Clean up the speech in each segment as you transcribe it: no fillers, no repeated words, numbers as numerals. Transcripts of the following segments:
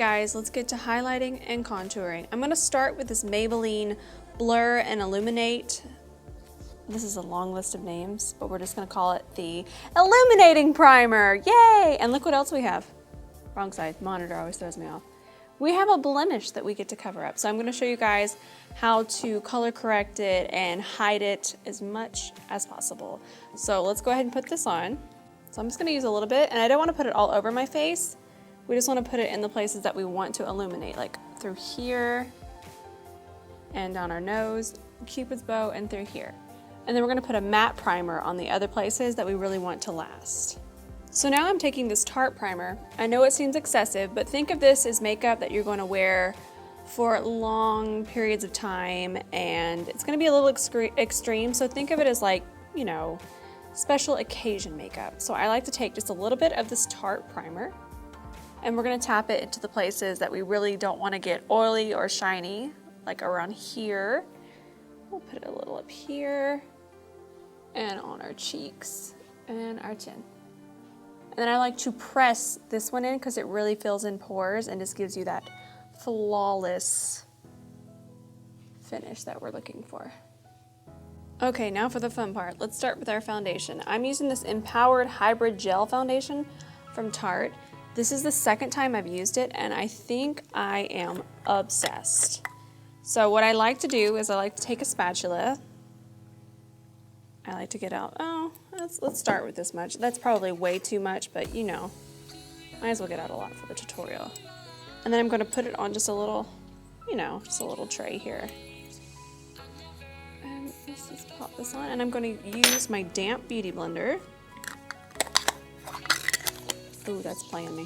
guys, let's get to highlighting and contouring. I'm gonna start with this Maybelline Blur and Illuminate. This is a long list of names, but we're just gonna call it the Illuminating Primer. Yay! And look what else we have. Wrong side, monitor always throws me off. We have a blemish that we get to cover up. So I'm gonna show you guys how to color correct it and hide it as much as possible. So let's go ahead and put this on. So I'm just gonna use a little bit, and I don't wanna put it all over my face. We just wanna put it in the places that we want to illuminate, like through here, and down our nose, Cupid's bow, and through here. And then we're gonna put a matte primer on the other places that we really want to last. So now I'm taking this Tarte primer. I know it seems excessive, but think of this as makeup that you're gonna wear for long periods of time, and it's gonna be a little extreme, so think of it as like, you know, special occasion makeup. So I like to take just a little bit of this Tarte primer, and we're gonna tap it into the places that we really don't wanna get oily or shiny, like around here. We'll put it a little up here, and on our cheeks and our chin. And then I like to press this one in because it really fills in pores and just gives you that flawless finish that we're looking for. Okay, now for the fun part. Let's start with our foundation. I'm using this Empowered Hybrid Gel Foundation from Tarte. This is the second time I've used it, and I think I am obsessed. So what I like to do is I like to take a spatula. I like to get out, let's start with this much. That's probably way too much, but you know, might as well get out a lot for the tutorial. And then I'm gonna put it on just a little, you know, just a little tray here. And let's just pop this on, and I'm gonna use my damp beauty blender. Ooh, that's playing me.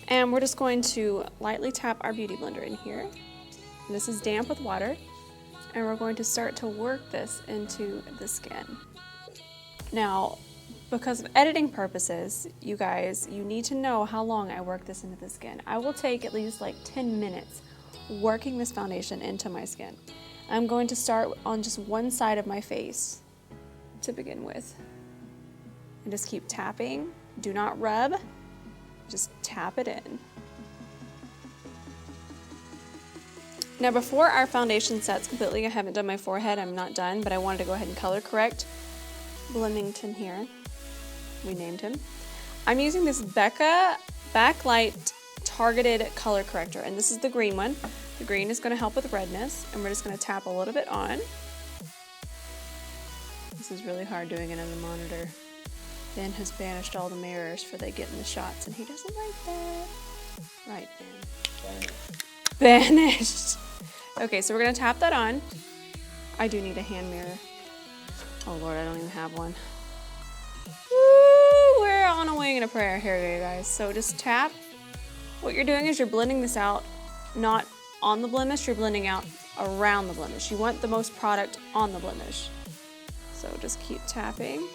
And we're just going to lightly tap our beauty blender in here. And this is damp with water. And we're going to start to work this into the skin. Now, because of editing purposes, you guys, you need to know how long I work this into the skin. I will take at least like 10 minutes working this foundation into my skin. I'm going to start on just one side of my face to begin with. And just keep tapping. Do not rub, just tap it in. Now before our foundation sets completely, I haven't done my forehead, I'm not done, but I wanted to go ahead and color correct Bloomington here. We named him. I'm using this Becca Backlight Targeted Color Corrector, and this is the green one. The green is gonna help with redness, and we're just gonna tap a little bit on. This is really hard doing it on the monitor. Ben has banished all the mirrors for they get in the shots, and he doesn't like that. Right, Ben. Banished. Okay, so we're gonna tap that on. I do need a hand mirror. Oh Lord, I don't even have one. Woo, we're on a wing and a prayer here, you guys. So just tap. What you're doing is you're blending this out, not on the blemish, you're blending out around the blemish. You want the most product on the blemish. So just keep tapping.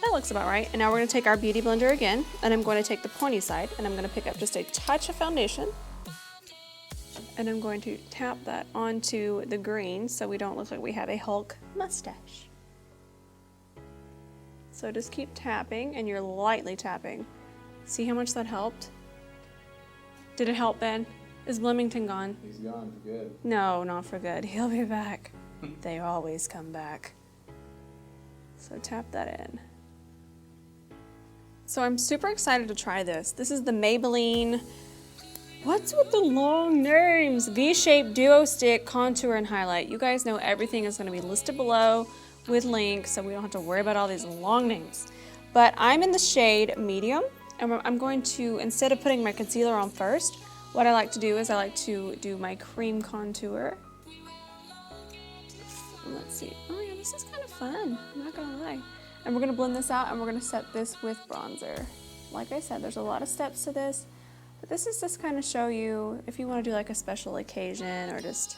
That looks about right. And now we're gonna take our beauty blender again, and I'm going to take the pointy side, and I'm gonna pick up just a touch of foundation. And I'm going to tap that onto the green so we don't look like we have a Hulk mustache. So just keep tapping, and you're lightly tapping. See how much that helped? Did it help, Ben? Is Bloomington gone? He's gone for good. No, not for good. He'll be back. They always come back. So tap that in. So I'm super excited to try this. This is the Maybelline, what's with the long names? V-Shaped Duo Stick Contour and Highlight. You guys know everything is gonna be listed below with links, so we don't have to worry about all these long names. But I'm in the shade medium, and I'm going to, instead of putting my concealer on first, what I like to do is I like to do my cream contour. And let's see, oh yeah, this is kind of fun, I'm not gonna lie. And we're gonna blend this out, and we're gonna set this with bronzer. Like I said, there's a lot of steps to this, but this is just kind of show you if you want to do like a special occasion, or just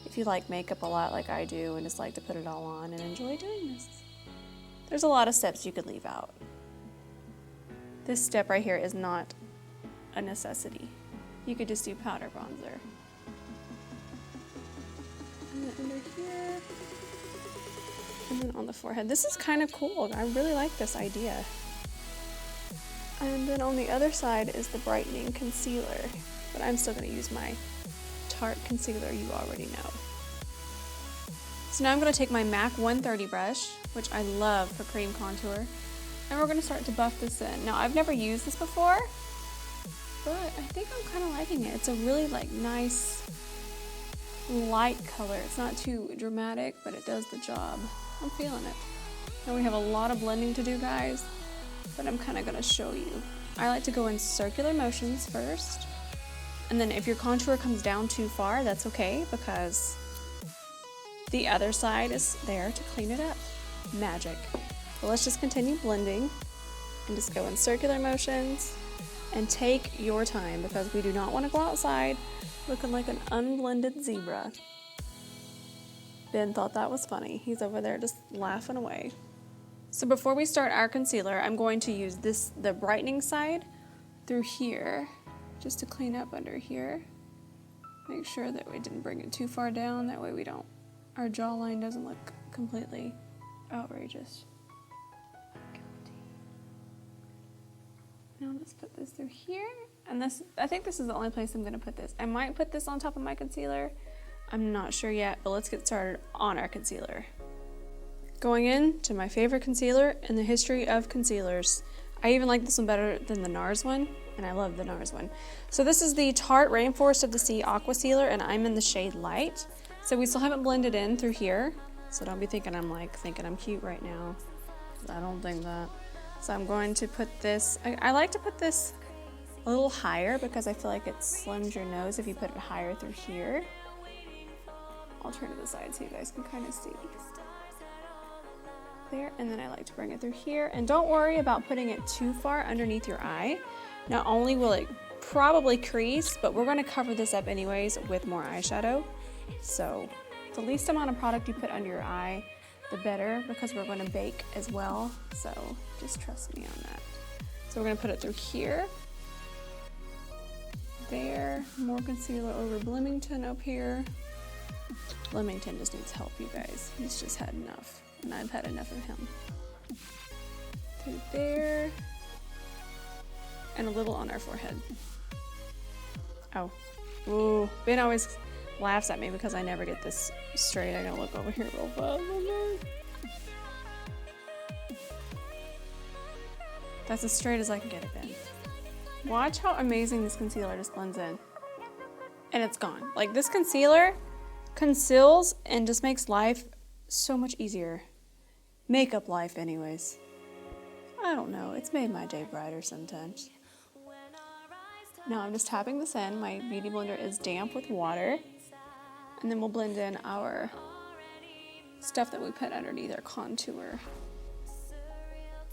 if you like makeup a lot like I do and just like to put it all on and enjoy doing this. There's a lot of steps you could leave out. This step right here is not a necessity. You could just do powder bronzer. And then under here, and then on the forehead. This is kind of cool. I really like this idea. And then on the other side is the brightening concealer, but I'm still going to use my Tarte concealer you already know. So now I'm going to take my MAC 130 brush, which I love for cream contour, and we're going to start to buff this in. Now I've never used this before, but I think I'm kind of liking it. It's a really like nice light color. It's not too dramatic, but it does the job. I'm feeling it. Now we have a lot of blending to do, guys, but I'm kind of going to show you. I like to go in circular motions first, and then if your contour comes down too far, that's okay, because the other side is there to clean it up. Magic. But let's just continue blending and just go in circular motions and take your time, because we do not want to go outside looking like an unblended zebra. Ben thought that was funny. He's over there just laughing away. So before we start our concealer, I'm going to use the brightening side through here, just to clean up under here. Make sure that we didn't bring it too far down, that way our jawline doesn't look completely outrageous. Now let's put this through here, and I think this is the only place I'm going to put this. I might put this on top of my concealer. I'm not sure yet, but let's get started on our concealer. Going in to my favorite concealer in the history of concealers. I even like this one better than the NARS one, and I love the NARS one. So this is the Tarte Rainforest of the Sea Aqua Sealer, and I'm in the shade Light. So we still haven't blended in through here, so don't be thinking I'm cute right now. I don't think that. So I'm going to put this, I like to put this a little higher because I feel like it slims your nose if you put it higher through here. I'll turn to the side so you guys can kind of see. There, and then I like to bring it through here. And don't worry about putting it too far underneath your eye. Not only will it probably crease, but we're going to cover this up anyways with more eyeshadow. So the least amount of product you put under your eye, the better, because we're going to bake as well. So just trust me on that. So we're going to put it through here. There, more concealer over Bloomington up here. Bloomington just needs help, you guys. He's just had enough, and I've had enough of him. Through there, and a little on our forehead. Oh, ooh, Ben always laughs at me because I never get this straight. I gotta look over here real fast. That's as straight as I can get it, Ben. Watch how amazing this concealer just blends in. And it's gone. Like, this concealer conceals and just makes life so much easier. Makeup life anyways. I don't know, it's made my day brighter sometimes. Now I'm just tapping this in. My beauty blender is damp with water. And then we'll blend in our stuff that we put underneath our contour.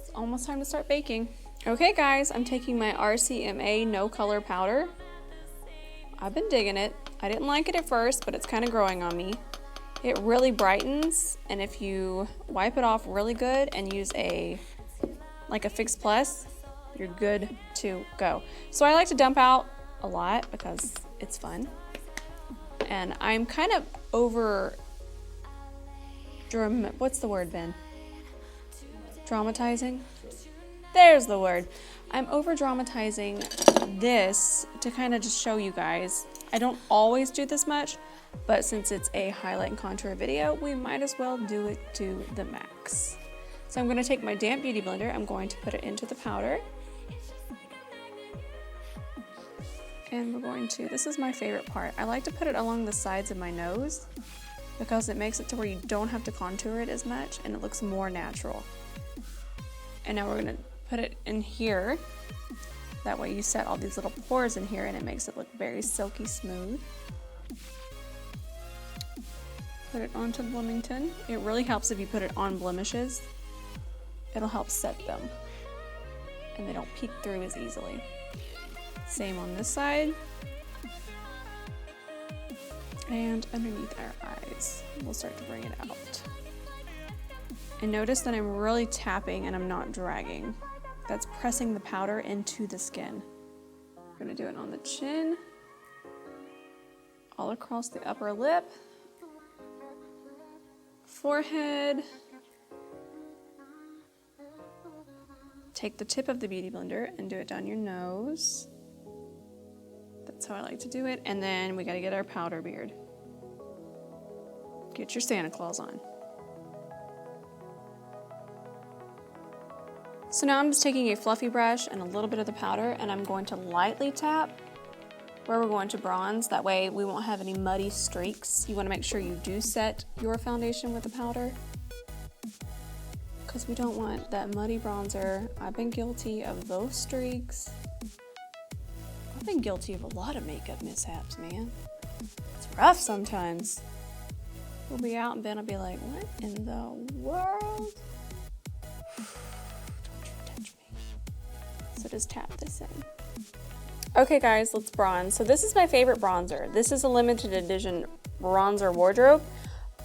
It's almost time to start baking. Okay guys, I'm taking my RCMA No Color Powder. I've been digging it. I didn't like it at first, but it's kind of growing on me. It really brightens, and if you wipe it off really good and use like a Fix Plus, you're good to go. So I like to dump out a lot because it's fun. And I'm kind of what's the word, Ben? Dramatizing? There's the word. I'm over dramatizing this to kind of just show you guys. I don't always do this much, but since it's a highlight and contour video, we might as well do it to the max. So I'm going to take my damp beauty blender. I'm going to put it into the powder. And we're going to, this is my favorite part. I like to put it along the sides of my nose because it makes it to where you don't have to contour it as much and it looks more natural. And now we're going to put it in here. That way you set all these little pores in here and it makes it look very silky smooth. Put it onto Bloomington. It really helps if you put it on blemishes. It'll help set them and they don't peek through as easily. Same on this side. And underneath our eyes. We'll start to bring it out. And notice that I'm really tapping and I'm not dragging. That's pressing the powder into the skin. I'm gonna do it on the chin, all across the upper lip, forehead, take the tip of the Beauty Blender and do it down your nose. That's how I like to do it. And then we gotta get our powder beard. Get your Santa Claus on. So now I'm just taking a fluffy brush and a little bit of the powder, and I'm going to lightly tap where we're going to bronze. That way we won't have any muddy streaks. You wanna make sure you do set your foundation with the powder, because we don't want that muddy bronzer. I've been guilty of those streaks. I've been guilty of a lot of makeup mishaps, man. It's rough sometimes. We'll be out in bed, I'll be like, what in the world? Don't you touch me. So just tap this in. Okay guys, let's bronze. So this is my favorite bronzer. This is a limited edition bronzer wardrobe,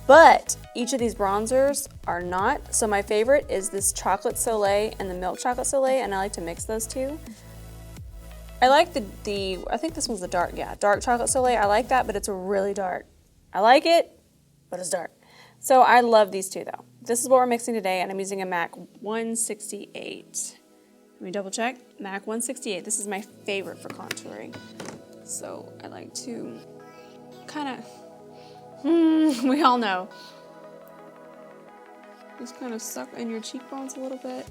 but each of these bronzers are not. So my favorite is this chocolate soleil and the milk chocolate soleil, and I like to mix those two. I like the I think this one's the dark, yeah, dark chocolate soleil. I like that, but it's really dark. I like it, but it's dark. So I love these two though. This is what we're mixing today, and I'm using a MAC 168. Let me double check. MAC 168. This is my favorite for contouring. So I like to kind of, we all know. Just kind of suck in your cheekbones a little bit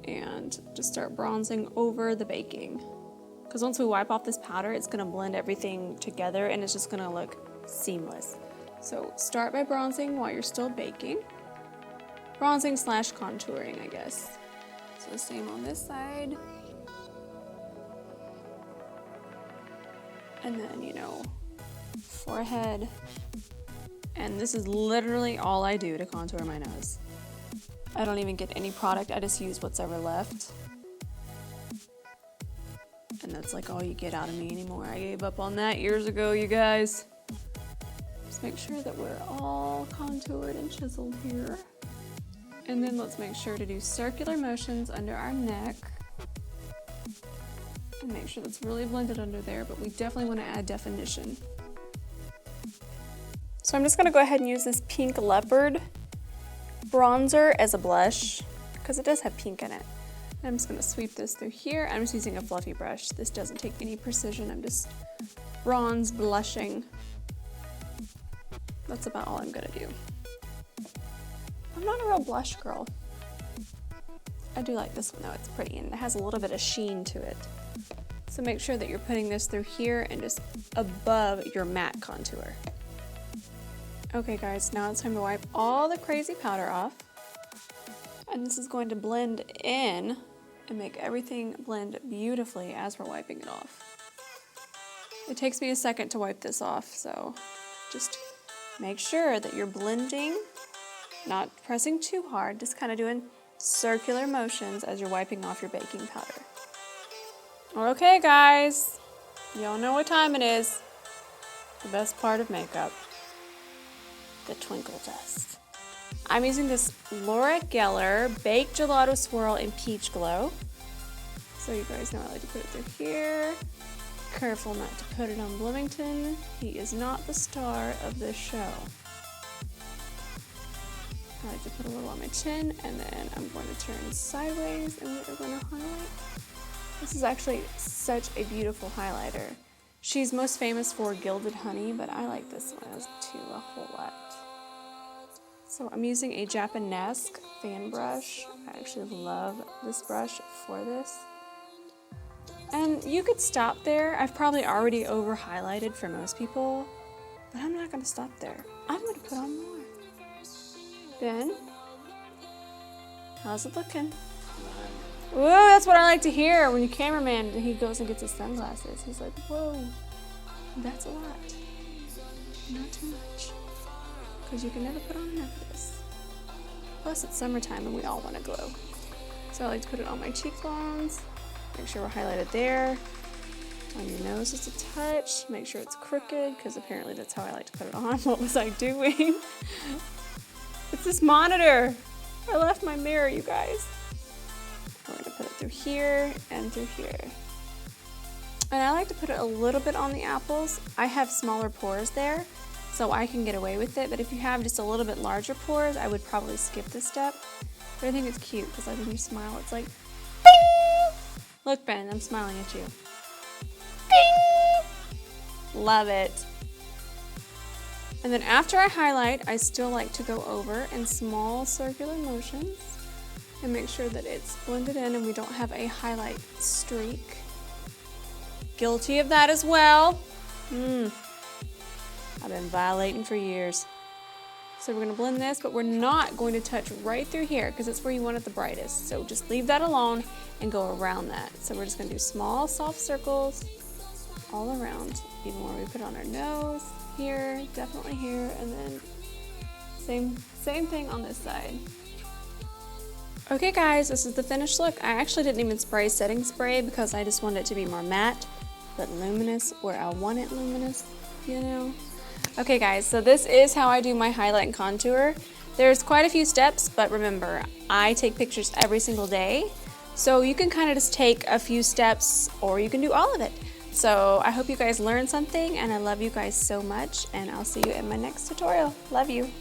and just start bronzing over the baking. Because once we wipe off this powder, it's going to blend everything together and it's just going to look seamless. So start by bronzing while you're still baking. Bronzing / contouring, I guess. So the same on this side. And then, you know, forehead. And this is literally all I do to contour my nose. I don't even get any product, I just use what's ever left. And that's like all you get out of me anymore. I gave up on that years ago, you guys. Just make sure that we're all contoured and chiseled here. And then let's make sure to do circular motions under our neck. And make sure that's really blended under there, but we definitely want to add definition. So I'm just gonna go ahead and use this pink leopard bronzer as a blush, because it does have pink in it. And I'm just gonna sweep this through here. I'm just using a fluffy brush. This doesn't take any precision. I'm just bronze blushing. That's about all I'm gonna do. I'm not a real blush girl. I do like this one though, it's pretty and it has a little bit of sheen to it. So make sure that you're putting this through here and just above your matte contour. Okay guys, now it's time to wipe all the crazy powder off. And this is going to blend in and make everything blend beautifully as we're wiping it off. It takes me a second to wipe this off, so just make sure that you're blending, not pressing too hard, just kind of doing circular motions as you're wiping off your baking powder. Okay guys, y'all know what time it is. The best part of makeup. The twinkle dust. I'm using this Laura Geller Baked Gelato Swirl in Peach Glow. So you guys know I like to put it through here. Careful not to put it on Bloomington. He is not the star of this show. I like to put a little on my chin, and then I'm going to turn sideways and we're going to highlight. This is actually such a beautiful highlighter. She's most famous for Gilded Honey, but I like this one as too a whole lot. So I'm using a Japanesque fan brush. I actually love this brush for this. And you could stop there. I've probably already over highlighted for most people, but I'm not gonna stop there. I'm gonna put on more. Ben, how's it looking? Ooh, that's what I like to hear when your cameraman, he goes and gets his sunglasses. He's like, whoa, that's a lot. Not too much. Because you can never put on enough of this. Plus it's summertime and we all want to glow. So I like to put it on my cheekbones. Make sure we're highlighted there. On your nose just a touch. Make sure it's crooked, because apparently that's how I like to put it on. What was I doing? It's this monitor. I left my mirror, you guys. We're going to put it through here and through here. And I like to put it a little bit on the apples. I have smaller pores there, so I can get away with it. But if you have just a little bit larger pores, I would probably skip this step. But I think it's cute, because like when you smile, it's like, Look, Ben, I'm smiling at you. Ding! Love it. And then after I highlight, I still like to go over in small circular motions and make sure that it's blended in and we don't have a highlight streak. Guilty of that as well. I've been violating for years. So we're gonna blend this, but we're not going to touch right through here because it's where you want it the brightest. So just leave that alone and go around that. So we're just gonna do small, soft circles all around, even where we put on our nose, here, definitely here, and then same thing on this side. Okay guys, this is the finished look. I actually didn't even spray setting spray because I just wanted it to be more matte, but luminous where I want it luminous, you know? Okay guys, so this is how I do my highlight and contour. There's quite a few steps, but remember, I take pictures every single day. So you can kind of just take a few steps or you can do all of it. So I hope you guys learned something and I love you guys so much and I'll see you in my next tutorial. Love you.